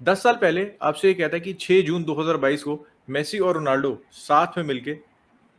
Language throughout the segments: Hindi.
10 साल पहले आपसे ये कहता कि 6 जून 2022 को मेसी और रोनाल्डो साथ में मिलके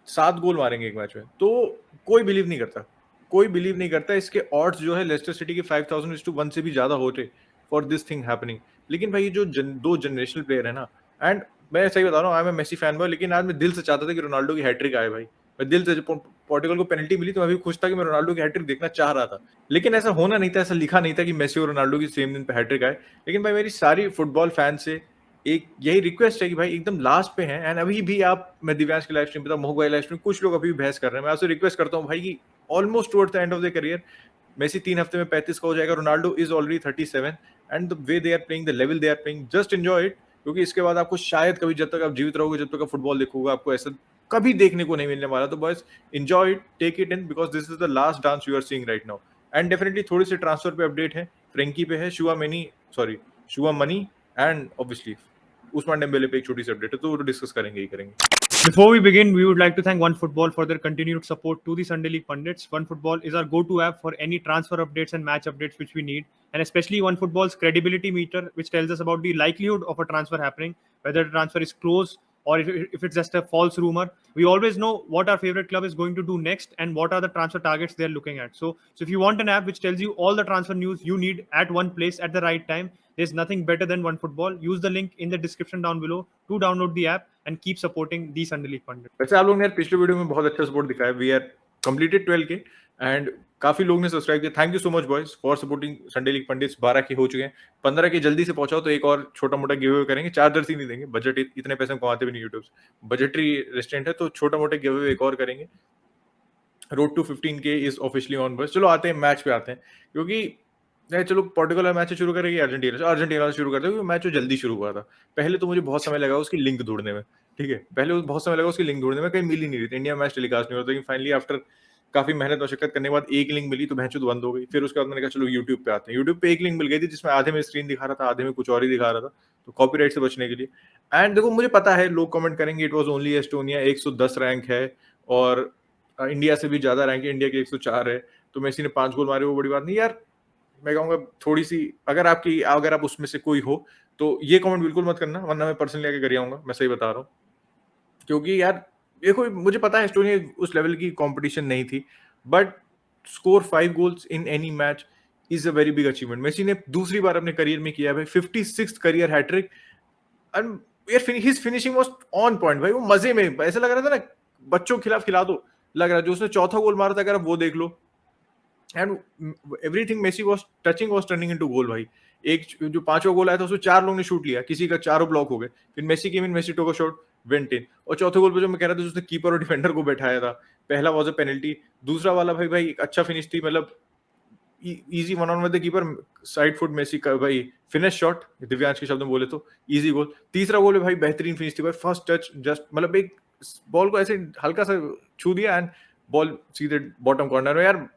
7 गोल मारेंगे एक मैच में, तो कोई बिलीव नहीं करता। कोई बिलीव नहीं करता। इसके ऑड्स जो है लेस्टर सिटी के 5000:1 से भी ज़्यादा होते फॉर दिस थिंग हैपनिंग। लेकिन भाई ये जो 2 जनरेशनल प्लेयर है ना, एंड मैं सही बता रहा हूँ, I am a Messi fan boy, लेकिन आज मैं दिल से चाहता था कि रोनाल्डो की हैट्रिक आए भाई। मैं दिल से, जब पोर्टुगल को पेनल्टी मिली तो मैं भी खुश था कि मैं रोनाल्डो की हैट्रिक देखना चाह रहा था। लेकिन ऐसा होना नहीं था, ऐसा लिखा नहीं था कि मेसी और रोनाल्डो की सेम दिन पे हैट्रिक आए। लेकिन भाई मेरी सारी फुटबॉल फैन से एक यही रिक्वेस्ट है कि भाई एकदम लास्ट पे हैं, एंड अभी भी आप, मैं दिव्यांश की लाइव स्ट्रीम पे था, मोह भाई लाइव स्ट्रीम, कुछ लोग अभी भी बहस कर रहे हैं। मैं आपसे रिक्वेस्ट करता हूँ भाई कि almost towards the end of the career Messi 3 हफ्ते में 35 का हो जाएगा, Ronaldo is already 37, and the way they are playing, the level they are playing, just enjoy it. क्योंकि इसके बाद आपको शायद कभी, जब तक आप जीवित रहोगे, जब तक आप फुटबॉल देखोगे, आपको ऐसा कभी देखने को नहीं मिलने वाला। तो बस enjoy it, take it in, because this is the last dance you are seeing right now. And definitely थोड़ी सी ट्रांसफर पे अपडेट है, फ्रेंकी पे है, शुआ मनी, एंड ऑब्वियसली उस्मान डेम्बेले पे एक छोटी सी अपडेट है, तो वो डिस्कस करेंगे ही करेंगे। Before we begin, we would like to thank OneFootball for their continued support to the Sunday League Pundits. OneFootball is our go-to app for any transfer updates and match updates which we need, and especially OneFootball's credibility meter, which tells us about the likelihood of a transfer happening, whether the transfer is close or if it's just a false rumor. We always know what our favorite club is going to do next and what are the transfer targets they're looking at. So if you want an app which tells you all the transfer news you need at one place at the right time, there's nothing better than OneFootball. Use the link in the description down below to download the app and keep supporting the Sunday League Pundit. वैसे आप लोग ने यार पिछले वीडियो में बहुत अच्छा सपोर्ट दिखाया। We are completed 12K, and काफी लोग ने सब्सक्राइब किया। Thank you so much boys for supporting Sunday league pandits. 12 के हो चुके हैं, 15 के जल्दी से पहुंचाओ तो एक और छोटा मोटा गिव अवे करेंगे। 4 जर्सी नहीं देंगे, बजट इतने पैसे हम कमाते भी नहीं यूट्यूब से, बजटरी रेस्टोरेंट है, तो छोटा मोटा गिव अवे एक और करेंगे। Road to 15K is officially on बस। चलो आते हैं मैच पे आते हैं, क्योंकि चलो पोर्टुगल मैच शुरू करेंगे, अर्जेंटीना से शुरू करते हैं, क्योंकि मैच जल्दी शुरू हुआ था। पहले तो मुझे बहुत समय लगा उसकी लिंक ढूंढने में, ठीक है, पहले बहुत समय लगा उसकी लिंक ढूंढने में, कहीं मिल ही नहीं रही थी, इंडिया मैच टेलीकास्ट नहीं होता। लेकिन फाइनली आफ्टर काफी मेहनत मशक्कत करने के बाद एक लिंक मिली, तो भैंचोद बंद हो गई। फिर उसके बाद मैंने कहा चलो यूट्यूब पे आते हैं। यूट्यूब पे एक लिंक मिल गई थी जिसमें आधे में स्क्रीन दिखा रहा था, आधे में कुछ और ही दिखा रहा था, तो कॉपीराइट से बचने के लिए। एंड देखो मुझे पता है लोग कमेंट करेंगे it was only Estonia, 110 rank है, और इंडिया से भी ज्यादा रैंक है, इंडिया के 104 है, तो मेसी ने 5 गोल मारे, वो बड़ी बात नहीं यार। मैं कहूंगा थोड़ी सी, अगर आप उसमें से कोई हो तो ये कमेंट बिल्कुल मत करना, वरना मैं पर्सनली आके कर आऊंगा, मैं सही बता रहा हूँ। क्योंकि यार देखो मुझे पता है एस्टोनिया उस लेवल की कंपटीशन नहीं थी, but score 5 goals in any match is a very big achievement. Messi ने दूसरी बार अपने करियर में किया है 56th करियर हैट्रिक, एंड यार his finishing was on point भाई। वो मजे में ऐसा लग रहा था ना, बच्चों के खिलाफ खिला दो लग रहा है। जो उसने चौथा गोल मारा था, अगर आप वो देख लो, and everything Messi was touching was turning into goal भाई। एक जो पांचवा गोल आया था उसमें 4 लोग ने शूट लिया, किसी का चारों ब्लॉक हो गए। फिर Messi came in, Messi took a shot, went in. और चौथे गोल पे जो मैं कह रहा था, उसने कीपर और डिफेंडर को बैठाया था। पहला वाज अ पेनल्टी, दूसरा वाला भाई एक अच्छा फिनिश थी, मतलब easy one on with the keeper, side foot Messi का भाई फिनिश शॉट, दिव्यांश के शब्द में बोले तो इजी गोल। तीसरा गोल भाई बेहतरीन फिनिश थी भाई, फर्स्ट टच जस्ट, मतलब एक बॉल को ऐसे हल्का सा छू दिया एंड बॉल सीधे बॉटम कॉर्नर में। यार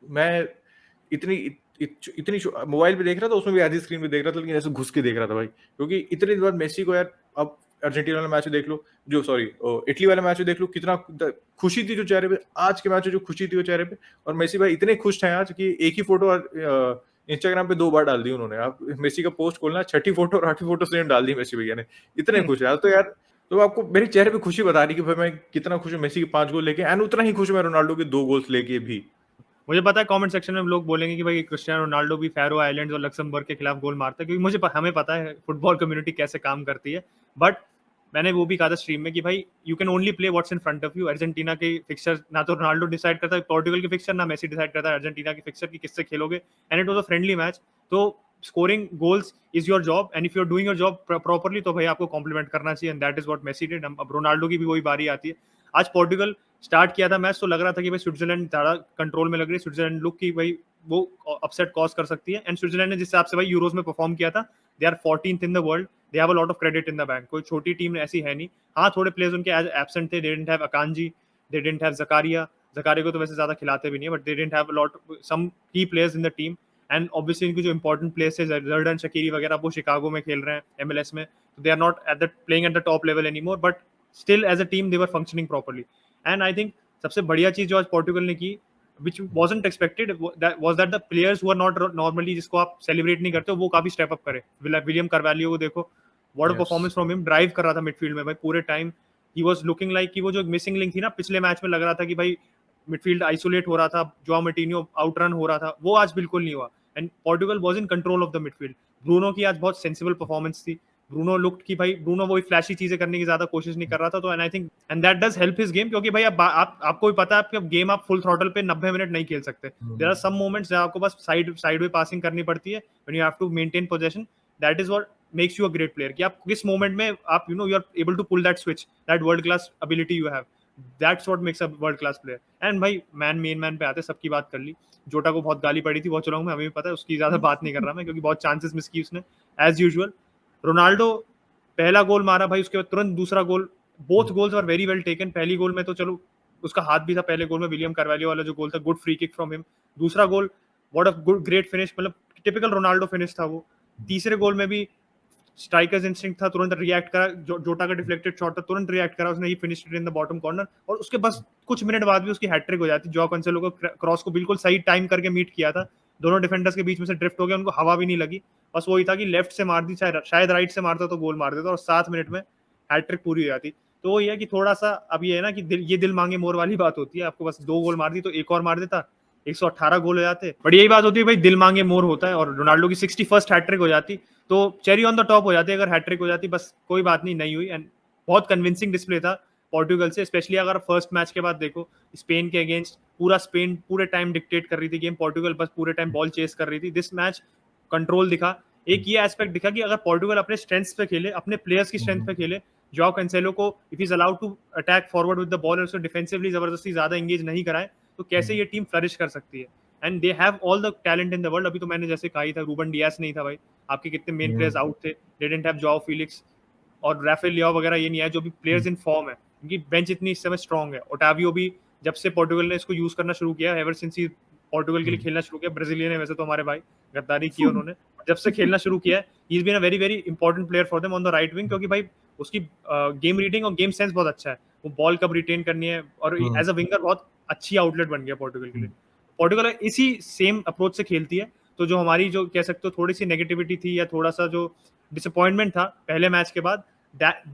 मैं इतनी इतनी मोबाइल पे देख रहा था, उसमें भी आधी स्क्रीन पे देख रहा था, लेकिन ऐसे घुस के देख रहा था भाई, क्योंकि इतने दिन बाद मेसी को यार, अब अर्जेंटीना वाला मैच देख लो, जो सॉरी इटली वाला मैच देख लो, कितना खुशी थी जो चेहरे पे, आज के मैच में जो खुशी थी वो चेहरे पे। और मेसी भाई इतने खुश थे आज कि एक ही फोटो इंस्टाग्राम पे 2 बार डाल दी उन्होंने। आप मेसी का पोस्ट खोलना, 6ठी फोटो और 8वीं फोटो सेम डाल दी मेसी भैया ने, इतने खुश है। तो यार तो आपको मेरे चेहरे पे खुशी बता रही कि भाई मैं कितना खुश हूँ मेसी के 5 गोल लेके, एंड उतना ही खुश हूँ मैं रोनाल्डो के 2 गोल्स लेके भी। मुझे पता है कमेंट सेक्शन में लोग बोलेंगे कि भाई क्रिस्टियानो रोनाल्डो भी फैरो आइलैंड्स और लक्समबर्ग के खिलाफ गोल मारता है, क्योंकि हमें पता है फुटबॉल कम्युनिटी कैसे काम करती है। बट मैंने वो भी कहा था स्ट्रीम में कि भाई you can only play what's in front of you. Argentina के फिक्सर ना तो रोनाल्डो डिसाइड करता है, पोर्टुगल के फिक्सर ना मेसी डिसाइड करता है अर्जेंटीना के फिक्सर की किससे खेलोगे, and it was a friendly match. तो scoring goals is your job, and if you are doing your job properly तो भाई आपको कॉम्प्लीमेंट करना चाहिए, and that is what Messi did. अब रोनाल्डो की भी वही बारी आती है। आज पोर्टुगल स्टार्ट किया था मैच तो लग रहा था कि भाई स्विट्जरलैंड ज़्यादा कंट्रोल में लग रही है, स्विट्जरलैंड लुक की भाई वो अपसेट कॉज कर सकती है, एंड स्विट्जरलैंड ने जिस हिसाब से भाई यूरोज में परफॉर्म किया था, they are 14th in the world, they have a lot of credit in the bank. कोई छोटी टीम ऐसी है नहीं। हाँ थोड़े प्लेयर्स उनके एज एब्सेंट थे, they didn't have Akanji, they didn't have Zakaria. Zakaria को तो वैसे ज्यादा खिलाते भी नहीं है, but they didn't have lot some key players in the team. And obviously इनकी जो इंपॉर्टेंट प्लेयर्स है जर्डन शकीरी वगैरह, वो शिकागो में खेल रहे हैं MLS में, तो they are not at the playing at the top level any more, but still as a team they were functioning properly. And I think सबसे बढ़िया चीज जो आज पोर्टुगल ने की, which wasn't expected was that the players who are not normally, जिसको आप सेलिब्रेट नहीं करते हो, वो काफी स्टेप अप करे। विलियम कार्वालियो को देखो, what a Yes. Performance from him, drive कर रहा था मिडफील्ड में भाई पूरे time. He was looking like कि वो जो मिसिंग लिंक थी ना पिछले मैच में, लग रहा था कि भाई मिडफील्ड आइसोलेट हो रहा था, जोआ मार्टिनो आउटरन हो रहा था, वो आज बिल्कुल नहीं हुआ। And Portugal was in control of the midfield. Bruno की आज बहुत सेंसिबल परफॉर्मेंस थी। ब्रूनो लुक्ड कि भाई ब्रूनो वही फ्लैशी चीजें करने की ज्यादा कोशिश नहीं कर रहा था। तो and I think and that does help his game, क्योंकि भाई अब आप आपको भी पता है आपके गेम आप फुल थ्रॉटल पे 90 मिनट नहीं खेल सकते। देयर आर सम मोमेंट्स जहां आपको बस साइड वे पासिंग करनी पड़ती है, when you have to maintain position. That is what makes you a great player, कि आप किस मोमेंट में आप you know you are able to pull that switch, that world class ability you have. That's what makes a world class player. And भाई मेन मैन पे आते, सबकी बात कर ली। जोटा को बहुत गाली पड़ी थी, बहुत चलाऊंगा, हमें भी पता है, उसकी ज्यादा बात नहीं कर रहा मैं, क्योंकि बहुत चांसेस मिस की उसने एज यूजुअल। रोनाल्डो पहला गोल मारा भाई, उसके बाद तुरंत दूसरा goal, both goals are very well taken. पहली गोल में तो चलो उसका हाथ भी था, पहले गोल में विलियम कार्वालियो वाला जो गोल था, good free kick from him. दूसरा goal what a good great finish, मतलब टिपिकल रोनाल्डो फिनिश था वो। तीसरे गोल में भी स्ट्राइकर्स इंस्टिंक्ट था, तुरंत रिएक्ट करा, जोटा का डिफ्लेक्टेड शॉट था, तुरंत रिएक्ट करा उसने, ही finished in the bottom corner. और उसके बस कुछ मिनट बाद भी उसकी हैट्रिक हो जाती। जो कैंसेलो को क्रॉस को बिल्कुल सही टाइम करके मीट किया था, दोनों डिफेंडर्स के बीच में से ड्रिफ्ट हो गया, उनको हवा भी नहीं लगी। बस वही था कि लेफ्ट से मार दी, शायद राइट से मारता तो गोल मार देता, और 7 मिनट में हैट्रिक पूरी हो जाती। तो वही है कि थोड़ा सा अब ये है ना कि ये दिल मांगे मोर वाली बात होती है। आपको बस 2 गोल मार दी तो एक और मार देता, 118 गोल हो जाते। बट यही बात होती है भाई, दिल मांगे मोर होता है, और रोनाल्डो की 61st हैट्रिक हो जाती तो चेरी ऑन द टॉप हो जाती अगर हैट्रिक हो जाती। बस कोई बात नहीं हुई। एंड बहुत कन्विंसिंग डिस्प्ले था पोर्टुगल से, स्पेशली अगर फर्स्ट मैच के बाद देखो, स्पेन के अगेंस्ट पूरा स्पेन पूरे टाइम डिक्टेट कर रही थी गेम, पोर्टुगल बस पूरे टाइम बॉल चेस कर रही थी। दिस मैच कंट्रोल दिखा। एक ये एस्पेक्ट दिखा कि अगर पोर्टुगल अपने स्ट्रेंथ्स पे खेले, अपने प्लेयर्स की स्ट्रेंथ पे खेले, जोआ कैंसेलो को if is allowed to attack forward with the ball और उसको डिफेंसिवली जबरदस्ती ज्यादा एंगेज नहीं कराए, तो कैसे ये टीम फ्लरिश कर सकती है। And they have all the talent in the world. अभी तो मैंने जैसे कहा ही था, रूबन डियास नहीं था भाई, आपके कितने मेन प्लेयर्स आउट थे, they didn't have Zoa Felix और राफेल लियाओ वगैरह, ये नहीं है जो भी प्लेयर्स इन फॉर्म है, उनकी बेंच इतनी इस समय स्ट्रांग है। ओटावियो भी जब से पोर्टुगल ने इसको यूज करना शुरू किया, एवर सिंस ही पोर्टुगल के लिए खेलना शुरू किया, ब्राजीलियन है वैसे तो हमारे भाई, गद्दारी की उन्होंने, जब से खेलना शुरू किया है, he is been a very very important player for them on the right wing, क्योंकि भाई उसकी गेम रीडिंग और गेम सेंस बहुत अच्छा है, वो बॉल कब रिटेन करनी है, और एज अ विंगर बहुत अच्छी आउटलेट बन गया पोर्टुगल के लिए। पोर्टुगल इसी सेम अप्रोच से खेलती है। तो जो हमारी जो कह सकते हो थोड़ी सी नेगेटिविटी थी, या थोड़ा सा जो डिसअपॉइंटमेंट था पहले मैच के बाद,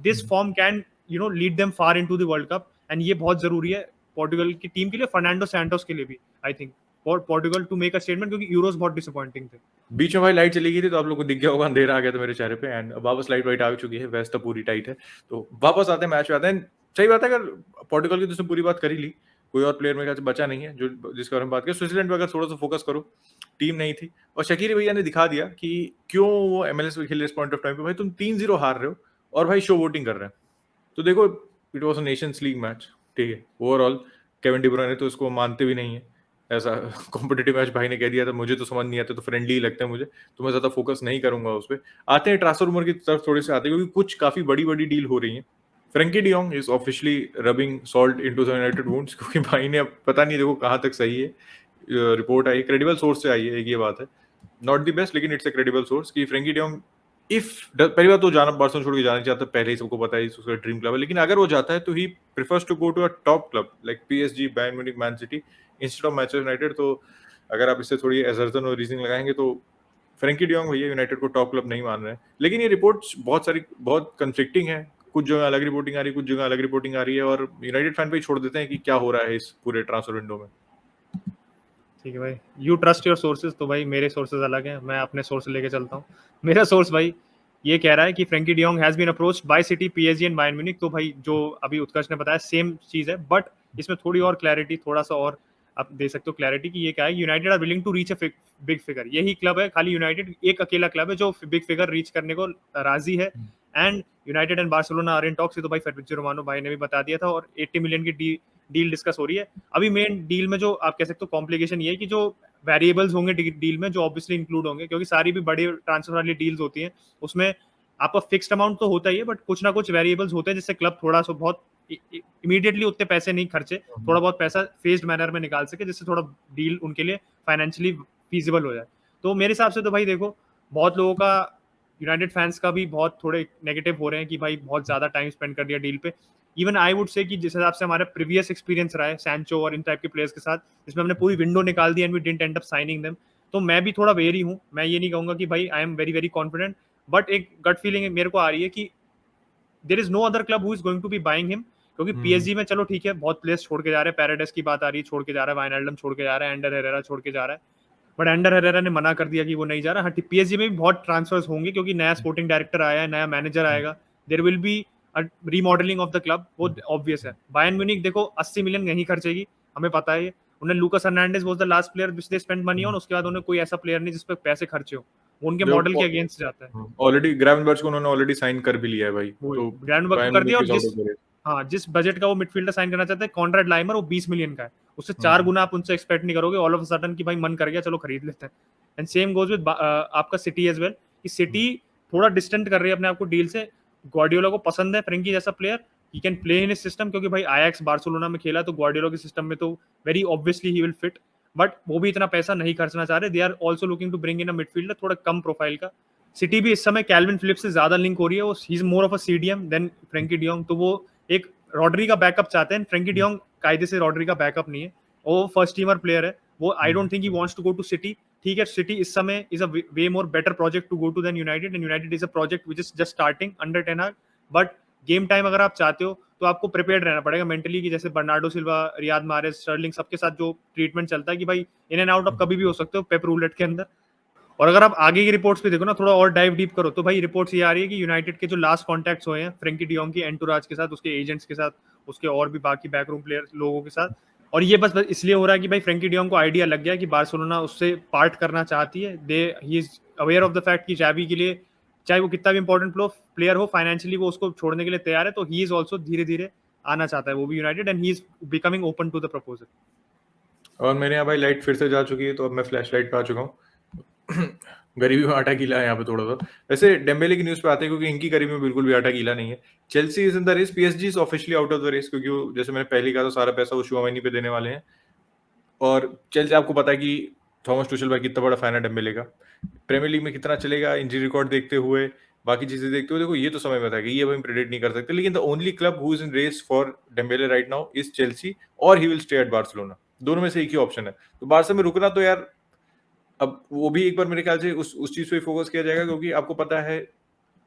this form can you know lead them far into the world cup. And ये बहुत जरूरी है पोर्टुगल की टीम के लिए, फर्नांडो सैंटोस के लिए भी, I think, for Portugal to make a statement, क्योंकि यूरोस बहुत डिसअपॉइंटिंग थे। बीच में भाई लाइट चली गई थी तो आप लोग को दिख गया होगा, अंधेरा आ गया था मेरे चेहरे पे, एंड वापस लाइट वाइट आ चुकी है, वेस्ट तो पूरी टाइट है। तो वापस आते हैं, मैच पे आते हैं। सही बात है, अगर पोर्टुगल की तो पूरी बात कर ही ली, कोई और प्लेयर मेरे ख्याल से बचा नहीं है जो जिसके बारे में बात करें। स्विट्जरलैंड पे अगर थोड़ा सा फोकस करो, टीम नहीं थी, और शकीरी भैया ने दिखा दिया कि क्यों वो MLS में खेले इस पॉइंट ऑफ टाइम पे। भाई तुम 3-0 हार रहे हो और भाई शो वोटिंग कर रहे हैं, तो देखो it was a Nations league match, ठीक है। ओवरऑल केविन डी ब्रुयने तो इसको मानते भी नहीं है, ऐसा कॉम्पिटिटिव मैच भाई ने कह दिया था। मुझे तो समझ नहीं आता, तो फ्रेंडली लगता है मुझे, तो मैं ज्यादा फोकस नहीं करूंगा उस पर। आते हैं ट्रांसफर रूमर की तरफ थोड़े से आते हैं, क्योंकि कुछ काफी बड़ी बड़ी डील हो रही है। Frenkie de Jong is officially rubbing salt into the United wounds, क्योंकि भाई ने अब पता नहीं देखो कहाँ तक सही है। रिपोर्ट आई, क्रेडिबल सोर्स से आई है, एक ये बात है, नॉट द बेस्ट, लेकिन इट्स अ क्रेडिबल सोर्स कि फ्रेंकी डियोंग इफ पहली बात तो जाना, बार्सिलोना छोड़ के जाना चाहता है, पहले ही सबको पता है उसका ड्रीम क्लब है, लेकिन अगर वो जाता है तो he prefers to go to a top club like PSG, Bayern Munich, Man City instead of Manchester United. तो अगर आप इससे थोड़ी एजर्सन और रीजनिंग लगाएंगे तो फ्रेंकी डियोंग भैया यूनाइटेड को टॉप क्लब नहीं मान रहे हैं। लेकिन ये रिपोर्ट्स बहुत सारी बहुत कंफ्लिक्टिंग है, कुछ जगह अलग रिपोर्टिंग आ रही है, कुछ जगह अलग रिपोर्टिंग आ रही है, और यूनाइटेड फैन पे ही छोड़ देते हैं कि क्या हो रहा है इस पूरे ट्रांसफर विंडो में। ठीक है भाई, यू ट्रस्ट योर सोर्सेज, तो भाई मेरे सोर्सेज अलग हैं, मैं अपने सोर्स लेके चलता हूँ। मेरा सोर्स भाई ये कह रहा है कि Frenkie de Jong has been approached by City, PSG and Bayern Munich. तो भाई जो अभी उत्कर्ष ने बताया सेम चीज है, बट इसमें थोड़ी और क्लैरिटी, थोड़ा सा और आप दे सकते हो क्लैरिटी कि ये क्या है। United are willing to reach a big figure, यही क्लब है, खाली यूनाइटेड एक अकेला क्लब है जो बिग फिगर रीच करने को राजी है। And United and Barcelona are in talks, तो भाई फैब्रिजियो रोमानो भाई ने भी बता दिया था, और 80 मिलियन की डील डिस्कस हो रही है। अभी मेन डील में जो आप कह सकते हो कॉम्प्लिकेशन ये है कि जो वेरिएबल्स होंगे डील में, जो ऑब्वियसली इंक्लूड होंगे, क्योंकि सारी भी बड़ी ट्रांसफर वाली डील्स होती हैं, उसमें आपका फिक्स्ड अमाउंट तो होता ही है, बट कुछ ना कुछ वेरिएबल्स होते हैं जिससे क्लब थोड़ा सा बहुत इमीडिएटली उतने पैसे नहीं खर्चे, थोड़ा बहुत पैसा फेस्ड मैनर में निकाल सके, जिससे थोड़ा डील उनके लिए फाइनेंशियली फीजिबल हो जाए। तो मेरे हिसाब से तो भाई देखो, बहुत लोगों का, यूनाइटेड फैंस का भी बहुत थोड़े नेगेटिव हो रहे हैं कि भाई बहुत ज्यादा टाइम स्पेंड कर दिया डील पे। इवन आई वुड से कि जिस हिसाब से हमारा प्रीवियस एक्सपीरियंस रहा है सैंचो और इन टाइप के प्लेयर्स के साथ, जिसमें हमने पूरी विंडो निकाल दी and we didn't end up signing them, तो मैं भी थोड़ा वेरी हूँ। मैं ये नहीं कहूंगा कि भाई I am very very confident, but एक गट फीलिंग मेरे को आ रही है कि there is no other club who is going to be buying him, क्योंकि पीएसजी में चलो ठीक है बहुत प्लेयर्स छोड़ के जा रहे हैं, पैराडाइस की बात आ रही है छोड़ के जा रहा है, वाइनल्डम छोड़ के जा रहा है, एंडर हेरेरा छोड़ के जा रहा है, बट एंडर हेरेरा ने मना कर दिया कि वो नहीं जा रहा। हाँ, पीएसजी में भी बहुत ट्रांसफर्स होंगे क्योंकि नया स्पोर्टिंग डायरेक्टर आया है, नया मैनेजर आएगा, there will be remodelling of the club, वो ऑब्वियस है। बायर्न म्यूनिख देखो 80 मिलियन नहीं खर्चेगी, हमें पता है ये। उन्हें Lucas Hernandez was the last player which they spend money on, उसके बाद उन्हें कोई ऐसा प्लेयर नहीं जिस पे पैसे खर्चे हो, वो उनके मॉडल के अगेंस्ट जाता है। ऑलरेडी ग्रावेनबर्च को उन्होंने ऑलरेडी साइन कर भी लिया है भाई, तो ग्रैंडबर्ग को बायर्न कर दिया, और म्यूनिख इज जिस आउट ऑफ द रेस। हाँ जिस बजट का वो मिडफील्डर साइन करना चाहते हैं कॉन्ट्रैक्ट लाइमर, वो 20 मिलियन का है, उससे 4 गुना आप उनसे एक्सपेक्ट नहीं करोगे ऑल ऑफ अ सडन कि भाई मन कर गया चलो खरीद लेते हैं। एंड सेम गोज विद आपका सिटी एज वेल, कि सिटी थोड़ा डिस्टेंट कर रही है अपने आप को डील से। ग्वार्डियोला को पसंद है फ्रेंकी जैसा player, he can play in his system, क्योंकि भाई आयाक्स बार्सिलोना में खेला तो ग्वार्डियोला के सिस्टम में तो very obviously he will fit, but वो भी इतना पैसा नहीं खर्चना चाह रहे। They are also looking to bring in a midfielder थोड़ा कम प्रोफाइल का। सिटी भी इस समय कैल्विन फिलिप्स से ज्यादा लिंक हो रही है, वो he is more of a CDM than Frenkie de Jong, तो वो एक रॉड्री का बैकअप चाहते हैं। फ्रेंकी डियोंग कायदे से रॉड्री का बैकअप नहीं है, वो फर्स्ट टीमर प्लेयर है, वो I don't think he wants to go to City. ठीक है, सिटी इस समय is a way more better project to go to than United, and United is a project which is just starting under ten Hag, but game time अगर आप चाहते हो तो आपको प्रिपेयर्ड रहना पड़ेगा मेंटली, कि जैसे बर्नार्डो सिल्वा, रियाद माहरेज, स्टर्लिंग, सबके साथ जो ट्रीटमेंट चलता है कि भाई इन एंड आउट आप कभी भी हो सकते हो पेप रूलेट के अंदर। और अगर आप आगे की रिपोर्ट्स पे देखो ना, थोड़ा और डाइव डीप करो, तो भाई रिपोर्ट्स ये आ रही है कि यूनाइटेड के जो लास्ट कॉन्टैक्ट्स हुए हैं फ्रेंकी डियोंग की एंटुराज के साथ, उसके एजेंट्स के साथ, उसके और भी बाकी बैकरूम प्लेयर लोगों के साथ, और ये बस इसलिए हो रहा है कि भाई फ्रेंकी डियोंग को आइडिया लग गया कि बार्सिलोना उससे पार्ट करना चाहती है। They he is aware of the fact कि चाबी के लिए चाहे वो कितना भी इंपॉर्टेंट प्लेयर हो, फाइनेंशियली वो उसको छोड़ने के लिए तैयार है, तो ही इज ऑल्सो धीरे धीरे आना चाहता है वो भी United, and he is becoming open to the proposal. और मेरे यहाँ भाई लाइट फिर से जा चुकी है, तो अब मैं फ्लैश लाइट पे आ चुका हूँ। गरीबी में आटा गीला है यहाँ पे थोड़ा सा। वैसे डेम्बेले की न्यूज़ पे आते हैं, क्योंकि इनकी गरीबी में बिल्कुल भी आटा गीला नहीं है। Chelsea is in the race, PSG is officially out of the race, क्योंकि वो जैसे मैंने पहले कहा था सारा पैसा वो चुआमेनी पे देने वाले हैं। और चेल्सी, आपको पता है कि थॉमस टुचेल भाई कितना बड़ा फैन है डेम्बेले का, प्रीमियर लीग में कितना चलेगा इंजरी रिकॉर्ड देखते हुए, बाकी चीजें देखते हुए, देखो ये तो समय बताएगा, ये अभी हम प्रेडिक्ट नहीं कर सकते। लेकिन the only club who is in race for Dembele right now is Chelsea, और he will stay at Barcelona. दोनों में से एक ही ऑप्शन है। तो बार्सा में रुकना तो यार, अब वो भी एक बार मेरे ख्याल से उस चीज पे फोकस किया जाएगा, क्योंकि आपको पता है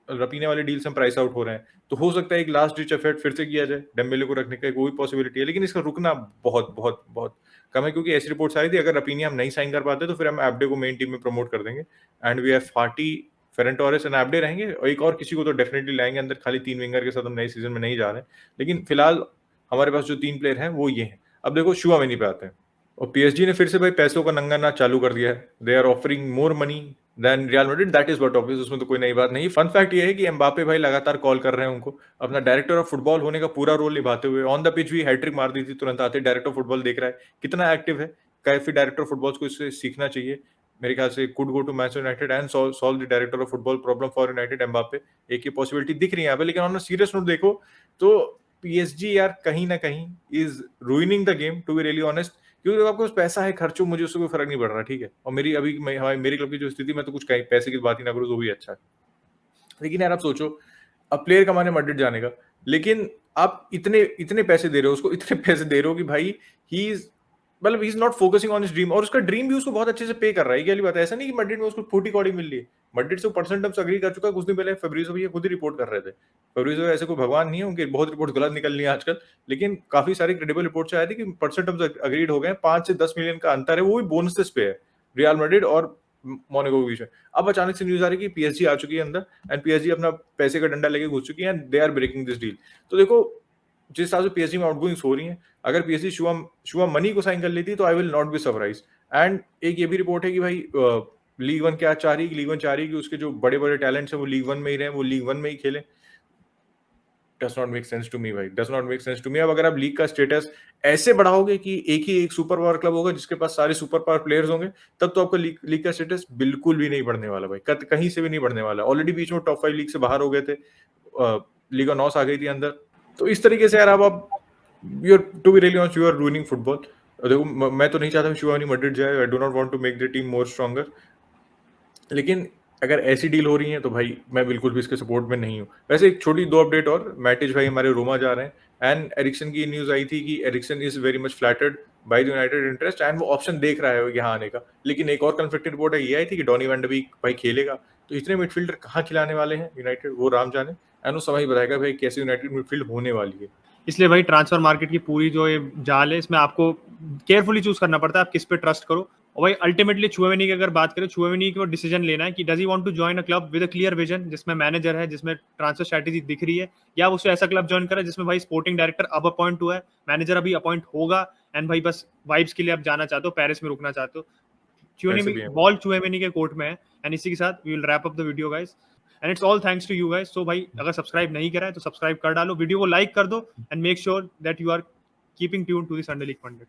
रपीने वाले डील से हम प्राइस आउट हो रहे हैं, तो हो सकता है एक लास्ट डिच एफर्ट फिर से किया जाए डेम्बेले को रखने का, कोई पॉसिबिलिटी है। लेकिन इसका रुकना बहुत बहुत बहुत कम है, क्योंकि ऐसी रिपोर्ट्स आई थी अगर रपीनिया हम नहीं साइन कर पाते तो फिर हम एब्डे को मेन टीम में प्रमोट कर देंगे, एंड वी हैव फाटी, फेरन टोरेस एंड एब्डे रहेंगे, और एक और किसी को तो डेफिनेटली लाएंगे अंदर। खाली 3 विंगर के साथ हम नए सीजन में नहीं जा रहे हैं, लेकिन फिलहाल हमारे पास जो 3 प्लेयर हैं वो ये हैं। अब देखो शुआमेनी पे आते हैं, और पीएसजी ने फिर से भाई पैसों का नंगा नाच चालू कर दिया है। They are offering more money than Real Madrid, that is what obvious, उसमें तो कोई नई बात नहीं। फन फैक्ट ये है कि एम्बापे भाई लगातार कॉल कर रहे हैं उनको, अपना डायरेक्टर ऑफ फुटबॉल होने का पूरा रोल निभाते हुए। ऑन द पिच भी हैट्रिक मार दी थी, तुरंत आते डायरेक्टर ऑफ फुटबॉल देख रहा है कितना एक्टिव है। काफी डायरेक्टर ऑफ फुटबॉल को इससे सीखना चाहिए मेरे ख्याल से। Could go to Manchester United and solve the director of football problem for United. Mbappe एक ही पॉसिबिलिटी दिख रही है यहाँ पे। लेकिन ऑन सीरियस नोट देखो तो पीएसजी यार कहीं ना कहीं is ruining the game, to be really honest, क्योंकि जब आपके पास पैसा है, खर्चो, मुझे उससे कोई फर्क नहीं पड़ रहा, ठीक है। और मेरी अभी मेरी क्लब की जो स्थिति, मैं तो कुछ पैसे की बात ही ना करूँ तो भी अच्छा है। लेकिन यार आप सोचो, अब प्लेयर कमाने मैड्रिड जाने का, लेकिन आप इतने इतने पैसे दे रहे हो उसको, इतने पैसे दे रहे हो कि भाई ही इज, मतलब he is not focusing on his dream, और उसका ड्रीम भी उसको बहुत अच्छे से पे कर रहा है। ये बात है, ऐसा नहीं कि मैड्रिड में उसको फूटी कौड़ी मिल रही है। मैड्रिड से परसेंट टर्म्स एग्री कर चुका है। कुछ दिन पहले फेब्रिजो भैया खुद ही रिपोर्ट कर रहे थे। फेब्रिजो ऐसे कोई भगवान नहीं है, उनकी बहुत रिपोर्ट गलत निकल रही है आजकल, लेकिन काफी सारी क्रेडिबल रिपोर्ट्स आए थे कि परसेंट टर्म्स अग्रीड हो गए। 5 से 10 मिलियन का अंतर है, वो भी बोनसेस पे है रियल मैड्रिड और मोनाको के बीच में। अब अचानक से न्यूज आ रही है कि पीएसजी आ चुकी है अंदर, एंड पीएसजी अपना पैसे का डंडा लेके घुस चुकी है, and they are breaking this deal. तो देखो जिस हिसाब से पीएसजी में आउटगोइंग्स हो रही हैं, अगर पीएसजी शुआ मनी को साइन कर लेती तो I will not be surprise. And एक ये भी रिपोर्ट है कि भाई लीग 1 क्या चाह रही है, लीग 1 चाह रही है कि उसके जो बड़े बड़े टैलेंट्स हैं वो लीग 1 में ही रहे, वो लीग 1 में ही खेलें। Does not make sense to me भाई, does not make sense to me. अब अगर आप लीग का स्टेटस ऐसे बढ़ाओगे कि एक सुपर पावर क्लब होगा जिसके पास सारे सुपर पावर प्लेयर्स होंगे, तब तो आपका लीग का स्टेटस बिल्कुल भी नहीं बढ़ने वाला भाई, कहीं से भी नहीं बढ़ने वाला। ऑलरेडी बीच में टॉप 5 लीग से बाहर हो गए थे, लीगा नॉस आ गई थी अंदर। तो इस तरीके से यार आप you are, to be really honest, you are ruining football. देखो मैं तो नहीं चाहता शुआमेनी मैड्रिड जाए, I do not want to make the team more stronger, लेकिन अगर ऐसी डील हो रही है तो भाई मैं बिल्कुल भी इसके सपोर्ट में नहीं हूँ। वैसे एक छोटी 2 अपडेट और, मैटिज भाई हमारे रोमा जा रहे हैं एंड एरिक्सन की न्यूज़ आई थी कि Eriksen is very much flattered by the United interest and वो ऑप्शन देख रहा है यहाँ आने का। लेकिन एक और कन्फ्लिक्टेड रिपोर्ट ये आई थी कि डॉनी वैन डे बीक भाई खेलेगा। तो इतने मिडफील्डर कहाँ खिलाने वाले हैं यूनाइटेड, वो राम जाने एंड वो समय ही बताएगा भाई कैसे यूनाइटेड मिडफील्ड होने वाली है। इसलिए भाई ट्रांसफर मार्केट की पूरी जो ये जाल है, इसमें आपको केयरफुली चूज करना पड़ता है आप किस पे ट्रस्ट करो। और भाई अल्टीमेटली चुएमनी की अगर बात करें, चुएमनी को डिसीजन लेना है कि does he want to join a club with a clear vision, जिसमें मैनेजर है, जिसमें ट्रांसफर स्ट्रेटेजी दिख रही है, या उसे ऐसा क्लब ज्वाइन करा जिसमें भाई स्पोर्टिंग डायरेक्टर अब अपॉइंट हुआ है, मैनेजर अभी अपॉइंट होगा, एंड भाई बस वाइब्स के लिए आप जाना चाहते हो, पेरिस में रुकना चाहते हो। ऐसे भी चुएमनी है। बॉल चुएमनी के कोर्ट में है। एंड इसी के साथ we will wrap up the video guys, and it's all thanks to you guys. So भाई अगर सब्सक्राइब नहीं करा है तो सब्सक्राइब कर डालो, वीडियो को लाइक कर दो, and make sure that you are keeping tune to the Sunday league Pandit.